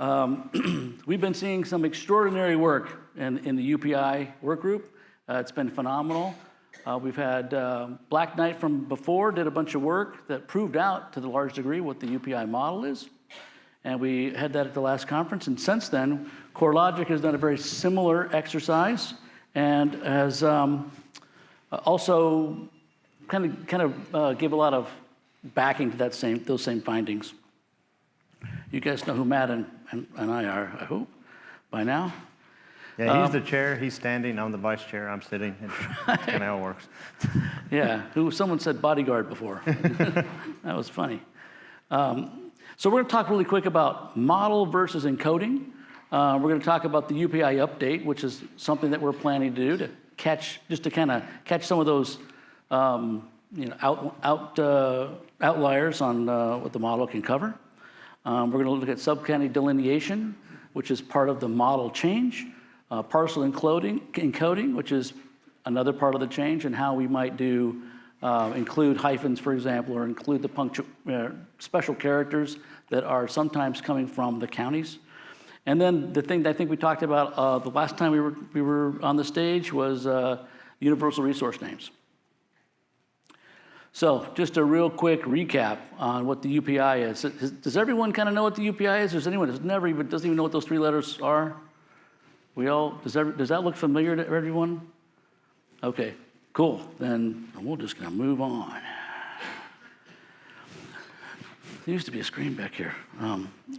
We've been seeing some extraordinary work in the UPI work group. It's been phenomenal. We've had Black Knight from before did a bunch of work that proved out to the large degree what the UPI model is. And we had that at the last conference. And since then, CoreLogic has done a very similar exercise and has also kind of give a lot of backing to those same findings. You guys know who Matt and I are, I hope, by now. Yeah, he's the chair, he's standing, I'm the vice chair, I'm sitting. That's kind of how it works. Yeah, someone said bodyguard before. That was funny. So we're going to talk really quick about model versus encoding. We're going to talk about the UPI update, which is something that we're planning to do to catch some of those outliers on what the model can cover. We're going to look at sub-county delineation, which is part of the model change. Parcel encoding, which is another part of the change, and how we might do include hyphens, for example, or include the special characters that are sometimes coming from the counties. And then the thing that I think we talked about the last time we were on the stage was universal resource names. So just a real quick recap on what the UPI is. Does everyone kind of know what the UPI is? Or is anyone doesn't even know what those three letters are? Does that look familiar to everyone? Okay, cool. Then we're just going to move on. There used to be a screen back here.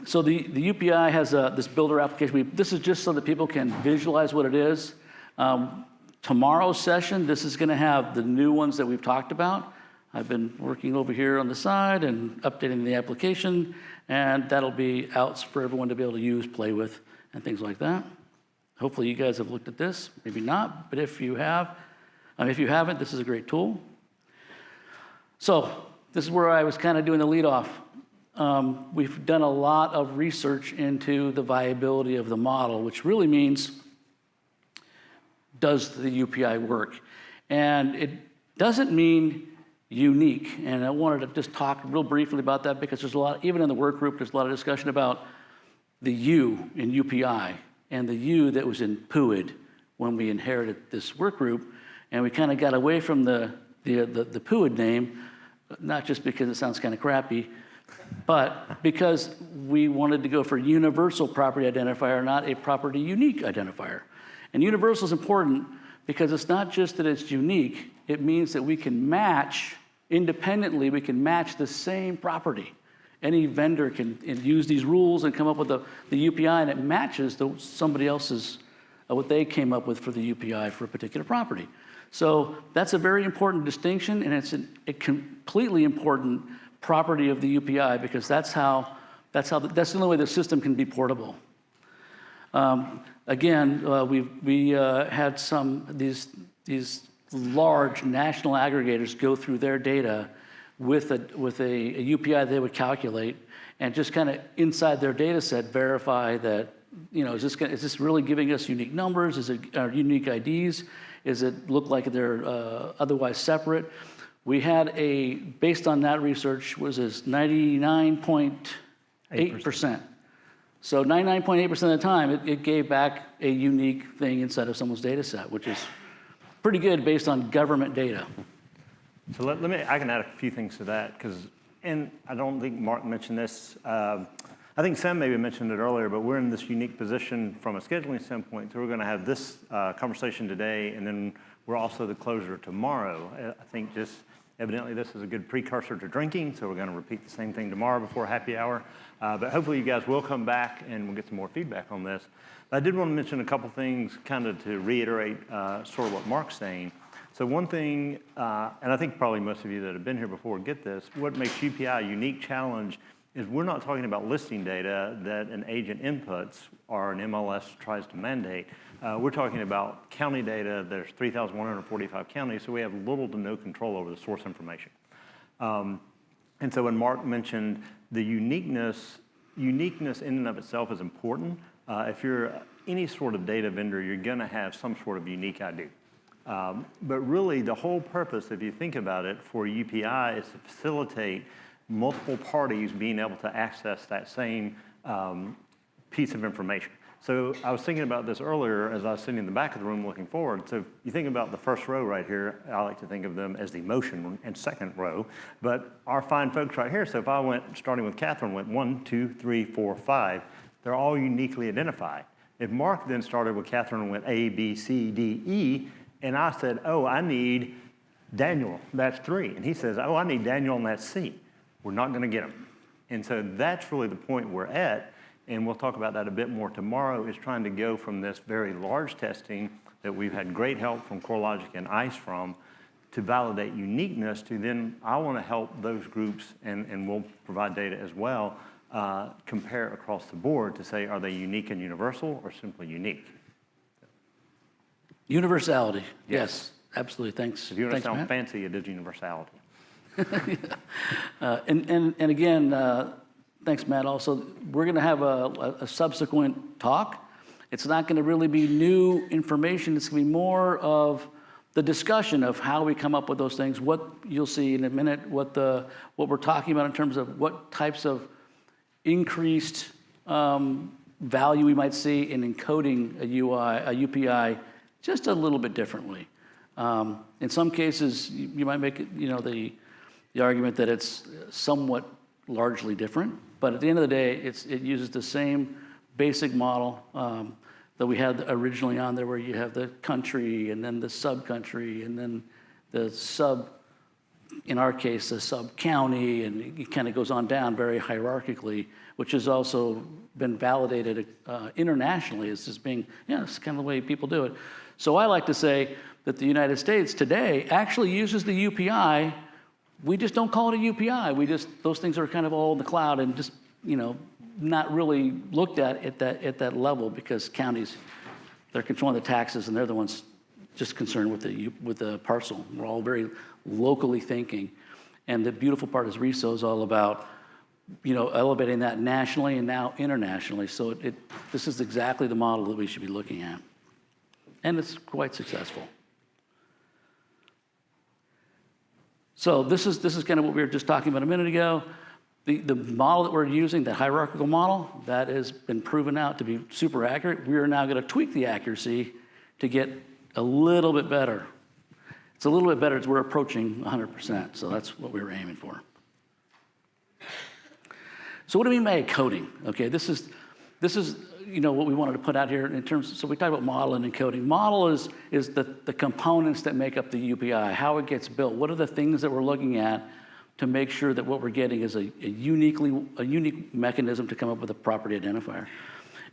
So the UPI has this builder application. This is just so that people can visualize what it is. Tomorrow's session, this is going to have the new ones that we've talked about. I've been working over here on the side and updating the application, and that'll be out for everyone to be able to use, play with, and things like that. Hopefully you guys have looked at this, maybe not, but if you haven't, this is a great tool. So this is where I was kind of doing the lead off. We've done a lot of research into the viability of the model, which really means, does the UPI work? And it doesn't mean unique, and I wanted to just talk real briefly about that because there's a lot, even in the work group, there's a lot of discussion about the U in UPI and the U that was in PUID when we inherited this work group, and we kind of got away from the PUID name, not just because it sounds kind of crappy, but because we wanted to go for universal property identifier, not a property unique identifier. And universal is important because it's not just that it's unique, it means that we can match, independently, we can match the same property. Any vendor can use these rules and come up with the UPI, and it matches somebody else's, what they came up with for the UPI for a particular property. So that's a very important distinction, and it's a completely important property of the UPI because that's the only way the system can be portable. Again, we had these large national aggregators go through their data with a UPI they would calculate, and just kind of inside their data set verify that, is this really giving us unique numbers? Is it unique IDs? Does it look like they're otherwise separate? We had based on that research, was this 99.8%. So 99.8% of the time, it gave back a unique thing inside of someone's data set, which is pretty good based on government data. So I can add a few things to that, and I don't think Mark mentioned this. I think Sam maybe mentioned it earlier, but we're in this unique position from a scheduling standpoint. So we're going to have this conversation today, and then we're also the closure tomorrow. I think just evidently this is a good precursor to drinking, so we're going to repeat the same thing tomorrow before happy hour. But hopefully you guys will come back and we'll get some more feedback on this. But I did want to mention a couple things kind of to reiterate sort of what Mark's saying. So one thing, and I think probably most of you that have been here before get this, what makes UPI a unique challenge is we're not talking about listing data that an agent inputs or an MLS tries to mandate. We're talking about county data. There's 3,145 counties, so we have little to no control over the source information. And so when Mark mentioned the uniqueness in and of itself is important. If you're any sort of data vendor, you're going to have some sort of unique ID. But really, the whole purpose, if you think about it, for UPI is to facilitate multiple parties being able to access that same piece of information. So I was thinking about this earlier as I was sitting in the back of the room looking forward. So you think about the first row right here, I like to think of them as the motion and second row, but our fine folks right here, so if I went, starting with Catherine, went 1, 2, 3, 4, 5, they're all uniquely identified. If Mark then started with Catherine and went A, B, C, D, E, and I said, oh, I need Daniel, that's 3, and he says, oh, I need Daniel and that's C, we're not gonna get them. And so that's really the point we're at. And we'll talk about that a bit more tomorrow, is trying to go from this very large testing that we've had great help from CoreLogic and ICE from, to validate uniqueness, to then I want to help those groups, and we'll provide data as well, compare across the board to say, are they unique and universal or simply unique? Universality, yes, absolutely, thanks. If you want to Thanks, sound Matt. fancy, it is universality. And again, thanks, Matt. Also, we're going to have a subsequent talk. It's not going to really be new information. It's going to be more of the discussion of how we come up with those things, what you'll see in a minute, what we're talking about in terms of what types of increased value we might see in encoding a UPI just a little bit differently. In some cases, you might make the argument that it's somewhat largely different, but at the end of the day, it uses the same basic model that we had originally on there, where you have the country and then the sub-country and then the in our case, the sub-county, and it kind of goes on down very hierarchically, which has also been validated internationally as just being, it's kind of the way people do it. So I like to say that the United States today actually uses the UPI. We just don't call it a UPI. Those things are kind of all in the cloud and just, not really looked at that level, because counties, they're controlling the taxes and they're the ones just concerned with the parcel. We're all very locally thinking. And the beautiful part is RESO is all about, elevating that nationally and now internationally. So this is exactly the model that we should be looking at. And it's quite successful. So this is kind of what we were just talking about a minute ago. The model that we're using, the hierarchical model, that has been proven out to be super accurate. We are now going to tweak the accuracy to get a little bit better. It's a little bit better as we're approaching 100%, so that's what we were aiming for. So what do we mean by encoding? Okay, this is what we wanted to put out here in terms of, so we talk about model and encoding. Model is the components that make up the UPI, how it gets built. What are the things that we're looking at to make sure that what we're getting is a unique mechanism to come up with a property identifier.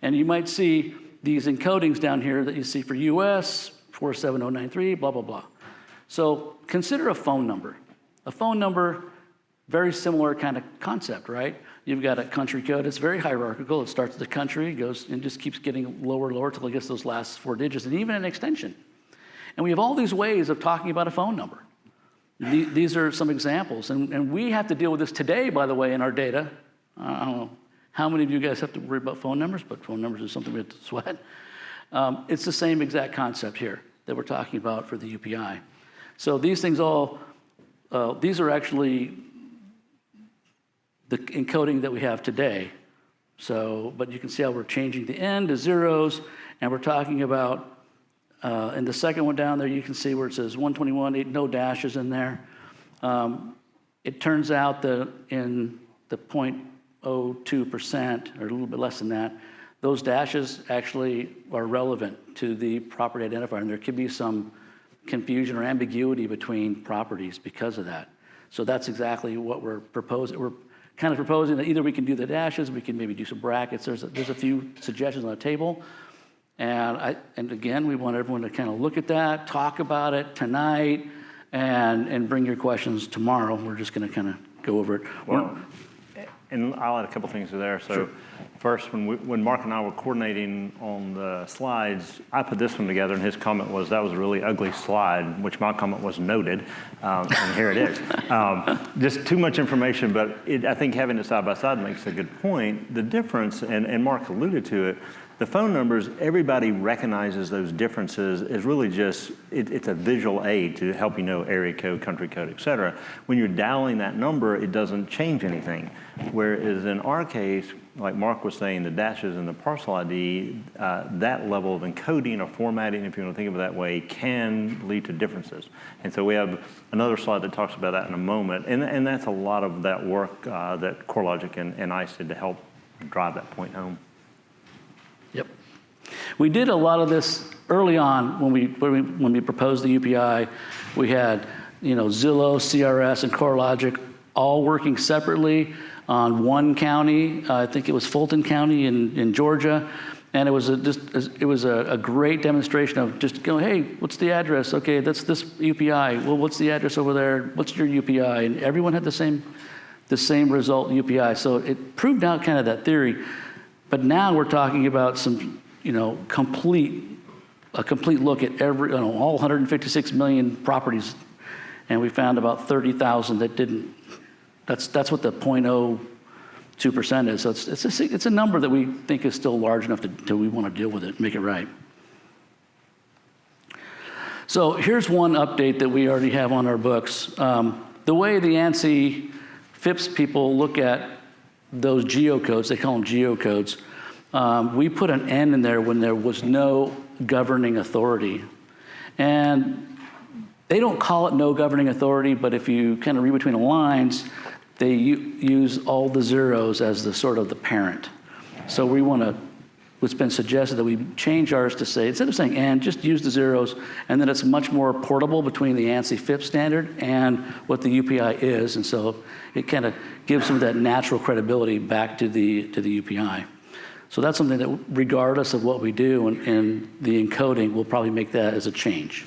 And you might see these encodings down here that you see for US, 47093, blah, blah, blah. So consider a phone number. A phone number, very similar kind of concept, right? You've got a country code. It's very hierarchical. It starts at the country, goes and just keeps getting lower and lower until it gets those last 4 digits, and even an extension. And we have all these ways of talking about a phone number. These are some examples. And we have to deal with this today, by the way, in our data. I don't know how many of you guys have to worry about phone numbers, but phone numbers is something we have to sweat. It's the same exact concept here that we're talking about for the UPI. So these things these are actually the encoding that we have today. So, but you can see how we're changing the N to zeros, and we're talking about, in the second one down there, you can see where it says 121, no dashes in there. It turns out that in the 0.02%, or a little bit less than that, those dashes actually are relevant to the property identifier, and there could be some confusion or ambiguity between properties because of that. So that's exactly what we're proposing. We're kind of proposing that either we can do the dashes, we can maybe do some brackets. There's a few suggestions on the table. And again, we want everyone to kind of look at that, talk about it tonight, and bring your questions tomorrow. We're just going to kind of go over it. Well, and I'll add a couple things to there. So sure. First, when Mark and I were coordinating on the slides, I put this one together, and his comment was, that was a really ugly slide, which my comment was noted, and here it is. Just too much information, but I think having it side by side makes a good point. The difference, and Mark alluded to it, The phone numbers, everybody recognizes those differences as really just, it's a visual aid to help you know area code, country code, et cetera. When you're dialing that number, it doesn't change anything. Whereas in our case, like Mark was saying, the dashes and the parcel ID, that level of encoding or formatting, if you want to think of it that way, can lead to differences. And so we have another slide that talks about that in a moment. And that's a lot of that work that CoreLogic and ICE did to help drive that point home. Yep. We did a lot of this early on when we proposed the UPI. We had, Zillow, CRS, and CoreLogic all working separately on one county. I think it was Fulton County in Georgia, and it was a great demonstration of just going, hey, what's the address? Okay, that's this UPI. Well, what's the address over there? What's your UPI? And everyone had the same result UPI. So it proved out kind of that theory. But now we're talking about some, a complete look at all 156 million properties, and we found about 30,000 that didn't. That's what the 0.02% is. So it's a number that we think is still large enough to we want to deal with it and make it right. So here's one update that we already have on our books. The way the ANSI FIPS people look at those geocodes, they call them geocodes, we put an N in there when there was no governing authority. And they don't call it no governing authority, but if you kind of read between the lines, they use all the zeros as the sort of the parent. So it's been suggested that we change ours to say, instead of saying and, just use the zeros, and then it's much more portable between the ANSI FIPS standard and what the UPI is, and so it kind of gives some of that natural credibility back to the UPI. So that's something that, regardless of what we do in the encoding, we'll probably make that as a change.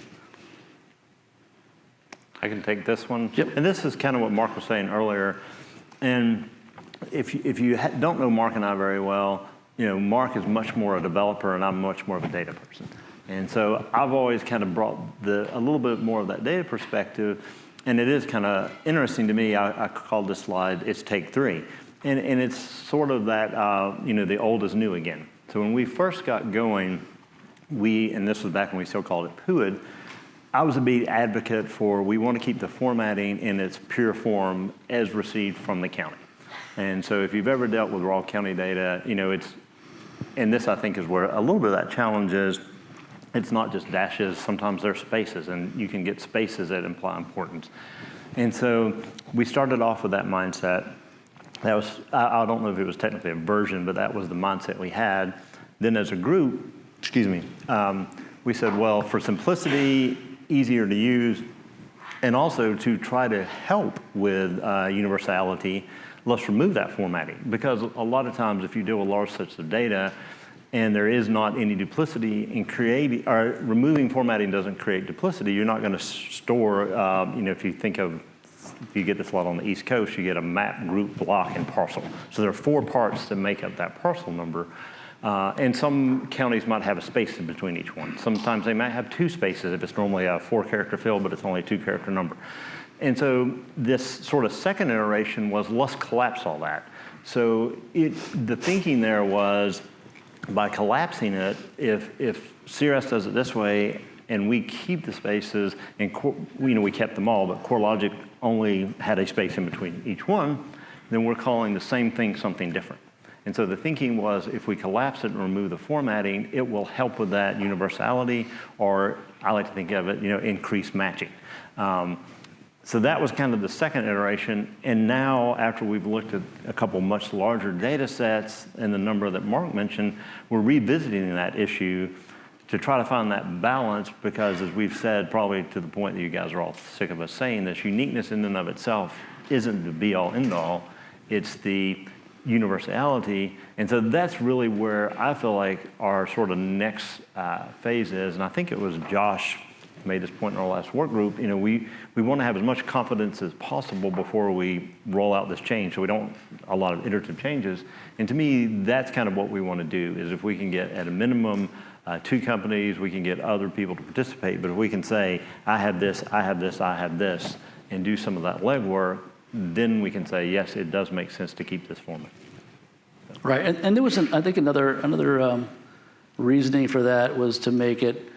I can take this one. Yep. And this is kind of what Mark was saying earlier. And if you don't know Mark and I very well, Mark is much more a developer and I'm much more of a data person. And so I've always kind of brought a little bit more of that data perspective. And it is kind of interesting to me. I called this slide, it's take 3. And it's sort of that, the old is new again. So when we first got going, and this was back when we still called it PUID, I was a big advocate for we want to keep the formatting in its pure form as received from the county. And so if you've ever dealt with raw county data, and this I think is where a little bit of that challenge is, it's not just dashes, sometimes there's spaces, and you can get spaces that imply importance. And so we started off with that mindset. That was, I don't know if it was technically a version, but that was the mindset we had. Then as a group, we said, well, for simplicity, easier to use, and also to try to help with universality, let's remove that formatting. Because a lot of times if you deal with large sets of data and there is not any duplicity in removing formatting doesn't create duplicity, you're not going to store, if you get this a lot on the East Coast, you get a map, group, block, and parcel. So there are 4 parts that make up that parcel number. And some counties might have a space in between each one. Sometimes they might have 2 spaces if it's normally a 4-character field, but it's only a 2-character number. And so this sort of second iteration was, let's collapse all that. So the thinking there was, by collapsing it, if CRS does it this way, and we keep the spaces, and we kept them all, but CoreLogic only had a space in between each one, then we're calling the same thing something different. And so the thinking was, if we collapse it and remove the formatting, it will help with that universality, or I like to think of it, increased matching. So that was kind of the second iteration. And now, after we've looked at a couple much larger data sets and the number that Mark mentioned, we're revisiting that issue to try to find that balance, because as we've said, probably to the point that you guys are all sick of us saying, this uniqueness in and of itself isn't the be-all, end-all. It's the universality. And so that's really where I feel like our sort of next phase is. And I think it was Josh made this point in our last work group. We want to have as much confidence as possible before we roll out this change, so we don't a lot of iterative changes. And to me, that's kind of what we want to do, is if we can get at a minimum 2 companies, we can get other people to participate. But if we can say, I have this, I have this, I have this, and do some of that legwork, then we can say, yes, it does make sense to keep this format. Right, and there was, I think, another reasoning for that was to make it,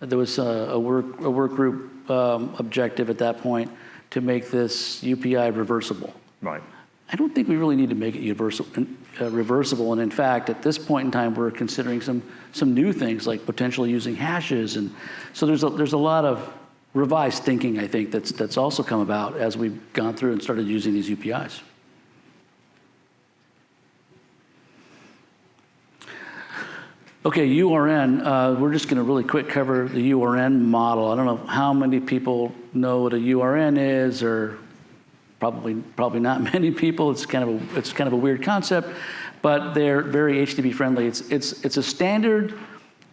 there was a work group objective at that point to make this UPI reversible. Right. I don't think we really need to make it reversible, and in fact, at this point in time, we're considering some new things like potentially using hashes, and so there's a lot of revised thinking, I think, that's also come about as we've gone through and started using these UPIs. Okay, URN, we're just gonna really quick cover the URN model. I don't know how many people know what a URN is, or probably not many people. It's kind of a weird concept, but they're very HTTP friendly. It's a standard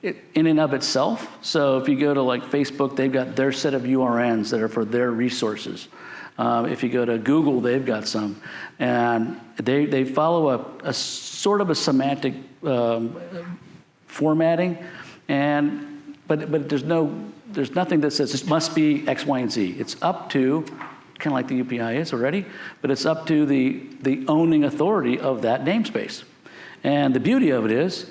in and of itself. So if you go to like Facebook, they've got their set of URNs that are for their resources. If you go to Google, they've got some, and they follow a sort of a semantic formatting, but there's nothing that says this must be X, Y, and Z. It's up to, kind of like the UPI is already, but it's up to the owning authority of that namespace. And the beauty of it is,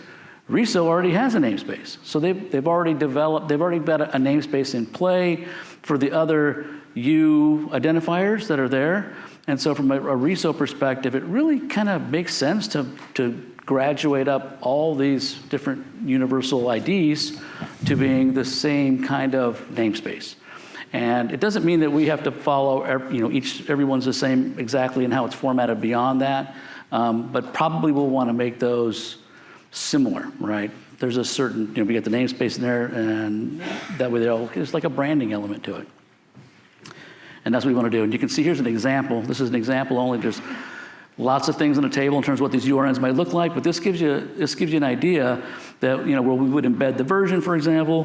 RESO already has a namespace. So they've already got a namespace in play for the other U identifiers that are there. And so from a RESO perspective, it really kind of makes sense to graduate up all these different universal IDs to being the same kind of namespace. And it doesn't mean that we have to follow, everyone's the same exactly in how it's formatted beyond that, but probably we'll want to make those similar, right? There's a certain, we got the namespace in there, and that way there's like a branding element to it. And that's what we want to do. And you can see here's an example. This is an example only. There's lots of things on the table in terms of what these URNs might look like, but this gives you an idea that, where we would embed the version, for example,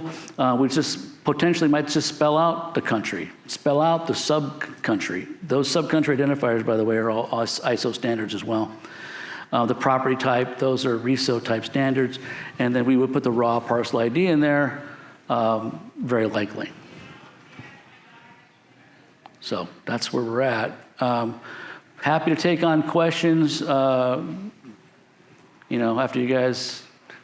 which just potentially might just spell out the country, spell out the sub-country. Those sub-country identifiers, by the way, are all ISO standards as well. The property type, those are RESO type standards, and then we would put the raw parcel ID in there, very likely. So that's where we're at. Happy to take on questions, after you guys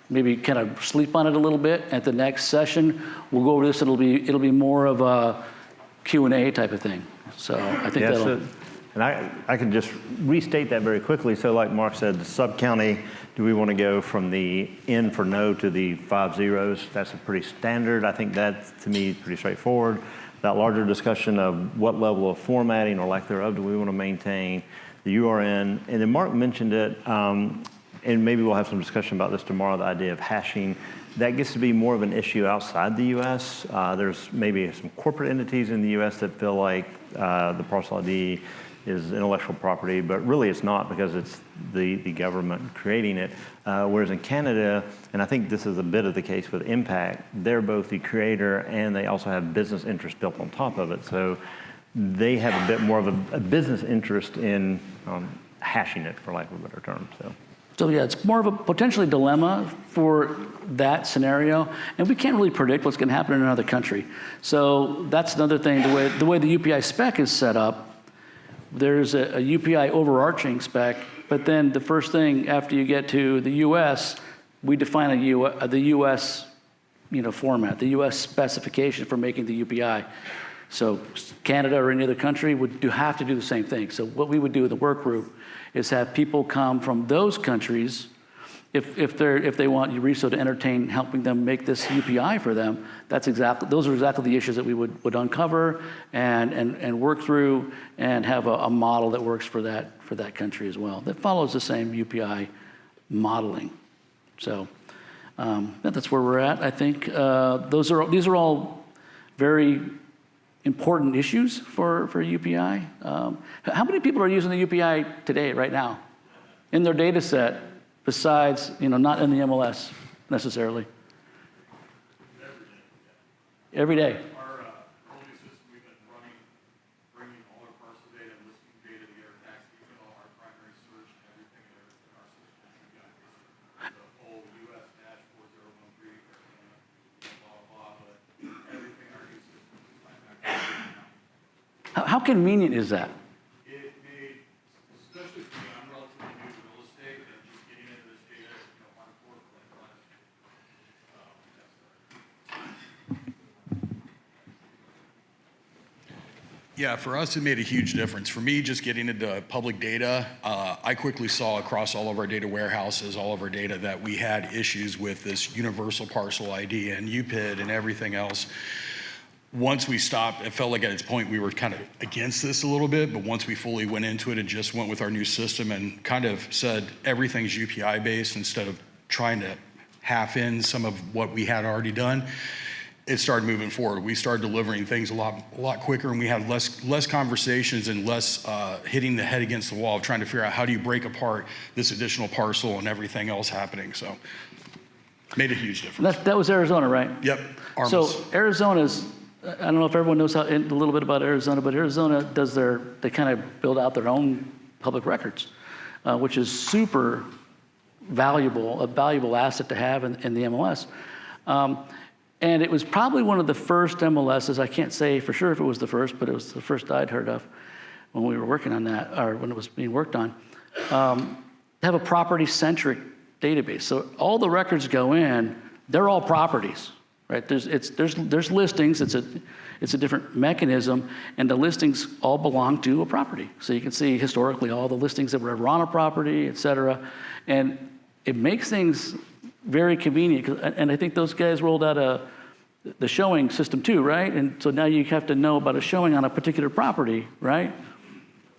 maybe kind of sleep on it a little bit. At the next session, we'll go over this. It'll be more of a Q&A type of thing. So I think that'll... And I can just restate that very quickly. So like Mark said, the sub-county, do we want to go from the N for no to the 5 zeros? That's a pretty standard. I think that, to me, is pretty straightforward. That larger discussion of what level of formatting or lack thereof do we want to maintain, the URN, and then Mark mentioned it, and maybe we'll have some discussion about this tomorrow, the idea of hashing. That gets to be more of an issue outside the U.S. There's maybe some corporate entities in the U.S. that feel like the parcel ID is intellectual property, but really it's not, because it's the government creating it. Whereas in Canada, and I think this is a bit of the case with Impact, they're both the creator and they also have business interest built on top of it. So they have a bit more of a business interest in hashing it, for lack of a better term. So yeah, it's more of a potentially dilemma for that scenario, and we can't really predict what's going to happen in another country. So that's another thing, the way the UPI spec is set up. There's a UPI overarching spec, but then the first thing after you get to the US, we define the US format, the US specification for making the UPI. So Canada or any other country would have to do the same thing. So what we would do with the work group is have people come from those countries, if they want RESO to entertain helping them make this UPI for them, those are exactly the issues that we would uncover and work through and have a model that works for that country as well, that follows the same UPI modeling. So that's where we're at, I think. These are all very important issues for UPI. How many people are using the UPI today, right now, in their data set, besides, not in the MLS necessarily? Every day. Our early system we've been running, bringing all our parcel data, listing data, the air tax detail, our primary search, and everything in our system. The whole U.S. dashboard 013, blah, blah, but everything in our new system is like that. How convenient is that? It made, especially for me, I'm relatively new to real estate, and just getting into this data, hardcore for like the last Yeah, for us, it made a huge difference. For me, just getting into public data, I quickly saw across all of our data warehouses, all of our data, that we had issues with this universal parcel ID and UPID and everything else. Once we stopped, it felt like at its point we were kind of against this a little bit, but once we fully went into it and just went with our new system and kind of said everything's UPI based instead of trying to half in some of what we had already done, it started moving forward. We started delivering things a lot quicker, and we had less conversations and less hitting the head against the wall of trying to figure out how do you break apart this additional parcel and everything else happening. So made a huge difference. That was Arizona, right? Yep. So Arizona's, I don't know if everyone knows a little bit about Arizona, but Arizona they kind of build out their own public records, which is super valuable, a valuable asset to have in the MLS. And it was probably one of the first MLSs, I can't say for sure if it was the first, but it was the first I'd heard of when we were working on that, or when it was being worked on, to have a property-centric database. So all the records go in, they're all properties, right? There's listings, it's a different mechanism, and the listings all belong to a property. So you can see historically all the listings that were ever on a property, et cetera. And it makes things very convenient, and I think those guys rolled out the showing system too, right? And so now you have to know about a showing on a particular property, right?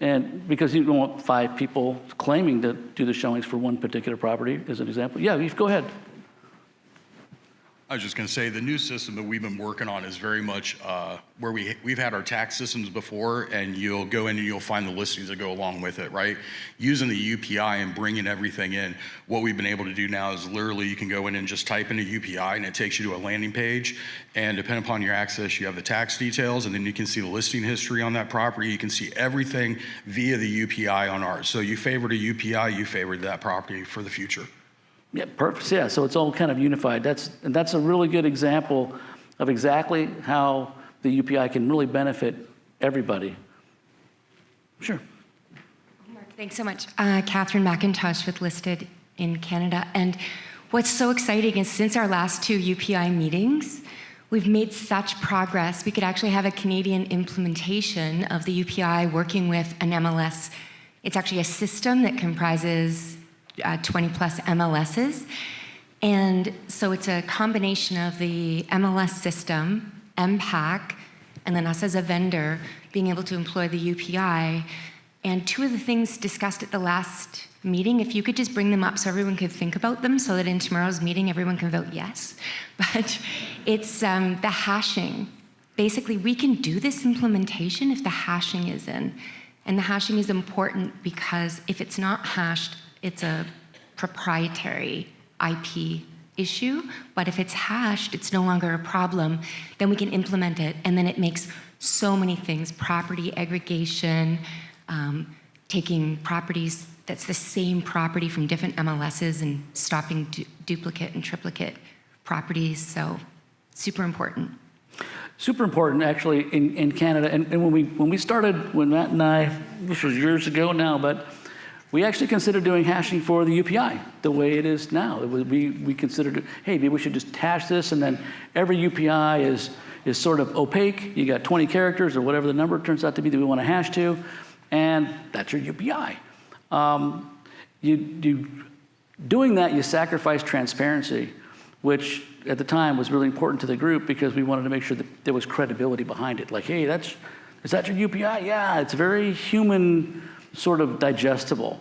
And because you don't want 5 people claiming to do the showings for one particular property, as an example. Yeah, go ahead. I was just going to say the new system that we've been working on is very much where we've had our tax systems before, and you'll go in and you'll find the listings that go along with it, right? Using the UPI and bringing everything in, what we've been able to do now is literally you can go in and just type in a UPI and it takes you to a landing page, and depending upon your access, you have the tax details, and then you can see the listing history on that property. You can see everything via the UPI on ours. So you favored a UPI, you favored that property for the future. Yeah, perfect. Yeah, so it's all kind of unified. That's a really good example of exactly how the UPI can really benefit everybody. Sure. Mark, thanks so much. Catherine McIntosh with Listed in Canada. And what's so exciting is since our last 2 UPI meetings, we've made such progress. We could actually have a Canadian implementation of the UPI working with an MLS. It's actually a system that comprises 20 plus MLSs. And so it's a combination of the MLS system, MPAC, and then us as a vendor being able to employ the UPI. And 2 of the things discussed at the last meeting, if you could just bring them up so everyone could think about them so that in tomorrow's meeting everyone can vote yes. But it's the hashing. Basically, we can do this implementation if the hashing is in. And the hashing is important because if it's not hashed, it's a proprietary IP issue, but if it's hashed, it's no longer a problem, then we can implement it, and then it makes so many things, property aggregation, taking properties that's the same property from different MLSs and stopping duplicate and triplicate properties, so super important. Super important, actually, in Canada, and when we started, when Matt and I, this was years ago now, but we actually considered doing hashing for the UPI the way it is now. We considered, hey, maybe we should just hash this, and then every UPI is sort of opaque. You got 20 characters or whatever the number turns out to be that we want to hash to, and that's your UPI. Doing that, you sacrifice transparency, which at the time was really important to the group because we wanted to make sure that there was credibility behind it. Like, hey, is that your UPI? Yeah, it's very human, sort of digestible.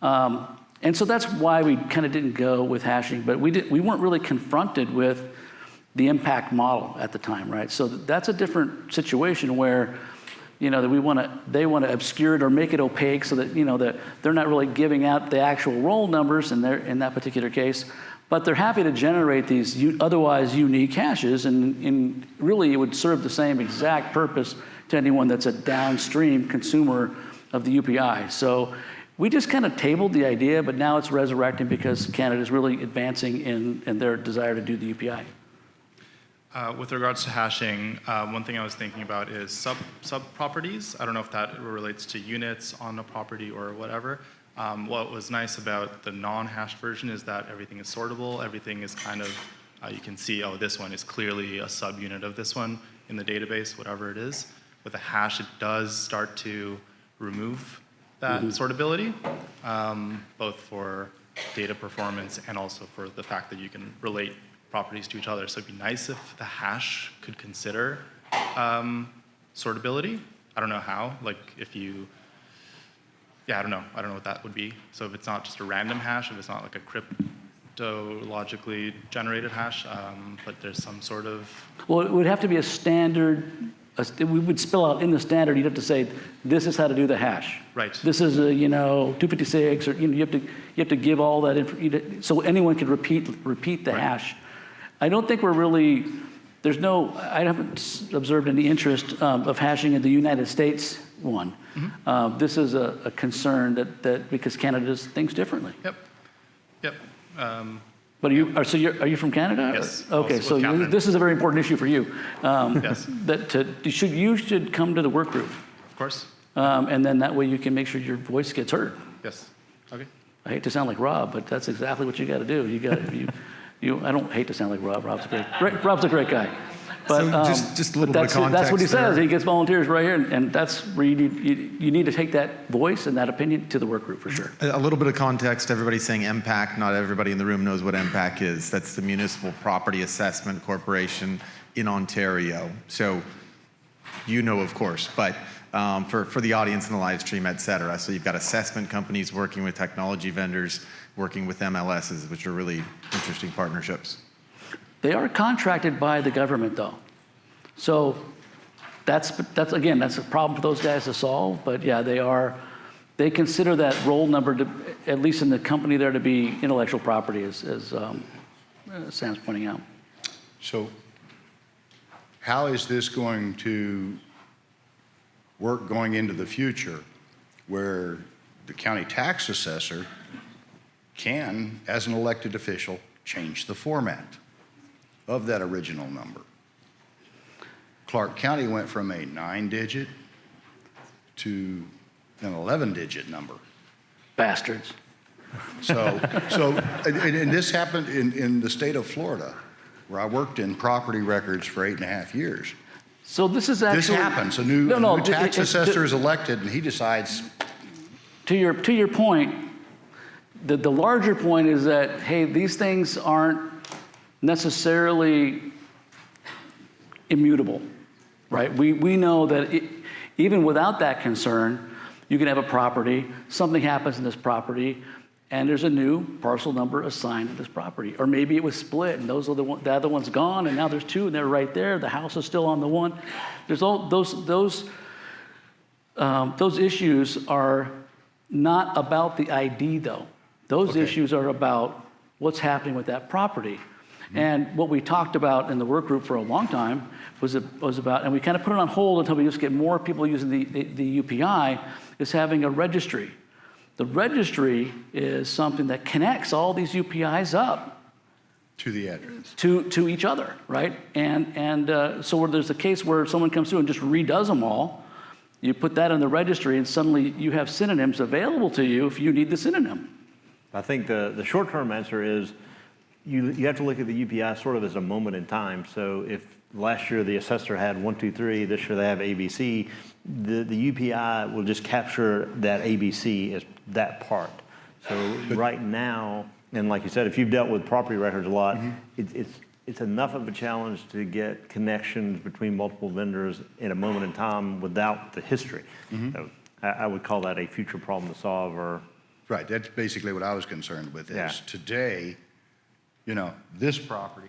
And so that's why we kind of didn't go with hashing, but we weren't really confronted with the impact model at the time, right? So that's a different situation where, that they want to obscure it or make it opaque so that, that they're not really giving out the actual roll numbers in that particular case, but they're happy to generate these otherwise unique hashes, and really it would serve the same exact purpose to anyone that's a downstream consumer of the UPI. So we just kind of tabled the idea, but now it's resurrecting because Canada is really advancing in their desire to do the UPI. With regards to hashing, one thing I was thinking about is sub-properties. I don't know if that relates to units on a property or whatever. What was nice about the non-hashed version is that everything is sortable. Everything is kind of, you can see, oh, this one is clearly a subunit of this one in the database, whatever it is. with a hash, it does start to remove that sortability, both for data performance and also for the fact that you can relate properties to each other. So it'd be nice if the hash could consider sortability. I don't know how, like if you, yeah, I don't know what that would be. So if it's not just a random hash, if it's not like a cryptologically generated hash, but there's some sort of... Well, it would have to be a standard, we would spell out in the standard, you'd have to say, this is how to do the hash. Right. This is a, 256, or, you have to give all that information, so anyone could repeat the hash. I don't think we're really, I haven't observed any interest of hashing in the United States one. This is a concern that because Canada does things differently. Yep. But are you from Canada? Yes. Okay, Also so with Catherine. this is a very important issue for you. Yes. You should come to the work group, Of course. and then that way you can make sure your voice gets heard. Yes. Okay. I hate to sound like Rob, but that's exactly what you got to do. I don't hate to sound like Rob. Rob's a great guy. But, So just a little bit of context. That's what he says. there. He gets volunteers right here, and that's where you need to take that voice and that opinion to the work group for sure. A little bit of context. Everybody's saying MPAC. Not everybody in the room knows what MPAC is. That's the Municipal Property Assessment Corporation in Ontario. So you know, of course, but for the audience in the live stream, et cetera. So you've got assessment companies working with technology vendors, working with MLSs, which are really interesting partnerships. They are contracted by the government, though. So that's a problem for those guys to solve. But yeah, they consider that roll number, at least in the company there, to be intellectual property, as Sam's pointing out. So how is this going to work going into the future where the county tax assessor can, as an elected official, change the format of that original number? Clark County went from a 9-digit to an 11-digit number. Bastards. And this happened in the state of Florida, where I worked in property records for 8.5 years. So this is actually... This happens. A new tax assessor is elected, and he decides... To your point, the larger point is that, hey, these things aren't necessarily immutable, right? We know that even without that concern, you can have a property, something happens in this property, and there's a new parcel number assigned to this property. Or maybe it was split, and the other one's gone, and now there's two, and they're right there. The house is still on the one. There's all those issues are not about the ID, though. Those issues are about what's happening with that property. And what we talked about in the work group for a long time was about, and we kind of put it on hold until we just get more people using the UPI, is having a registry. The registry is something that connects all these UPIs up to the address. To each other, right? And so where there's a case where someone comes through and just redoes them all, you put that in the registry, and suddenly you have synonyms available to you if you need the synonym. I think the short-term answer is you have to look at the UPI sort of as a moment in time. So if last year the assessor had 1, 2, 3, this year they have ABC, the UPI will just capture that ABC as that part. So right now, and like you said, if you've dealt with property records a lot, it's enough of a challenge to get connections between multiple vendors in a moment in time without the history. So I would call that a future problem to solve. Or Right, that's basically what I was concerned with is today, this property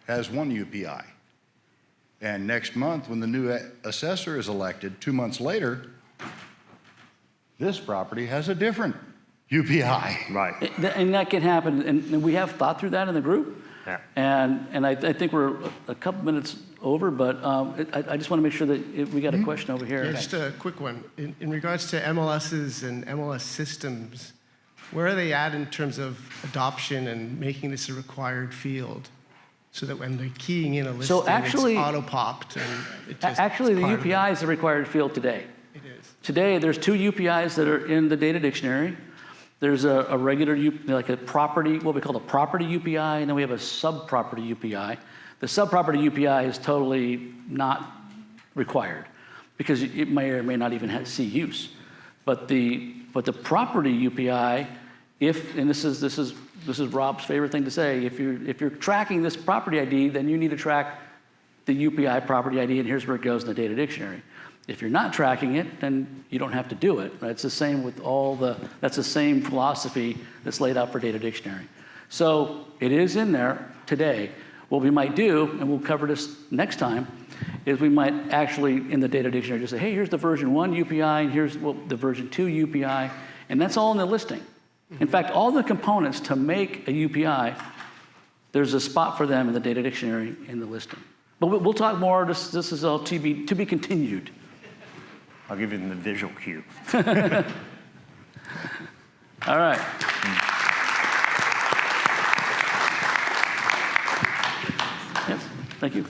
has one UPI. And next month, when the new assessor is elected, 2 months later, this property has a different UPI. right. And that can happen, and we have thought through that in the group. Yeah. And I think we're a couple minutes over, but I just want to make sure that we got a question over here. Yeah, just a quick one. In regards to MLSs and MLS systems, where are they at in terms of adoption and making this a required field? So that when they're keying in a listing, it's auto-popped and it just... Actually, the UPI is a required field today. It is. Today, there's 2 UPIs that are in the data dictionary. There's a regular, like a property, what we call a property UPI, and then we have a sub-property UPI. The sub-property UPI is totally not required, because it may or may not even see use. But the property UPI, and this is Rob's favorite thing to say, if you're tracking this property ID, then you need to track the UPI property ID, and here's where it goes in the data dictionary. If you're not tracking it, then you don't have to do it. Right? It's the same with that's the same philosophy that's laid out for data dictionary. So it is in there today. What we might do, and we'll cover this next time, is we might actually, in the data dictionary, just say, hey, here's the version 1 UPI, and here's the version 2 UPI, and that's all in the listing. In fact, all the components to make a UPI, there's a spot for them in the data dictionary in the listing. But we'll talk more. This is all to be continued. I'll give you the visual cue. All right. Yes, thank you.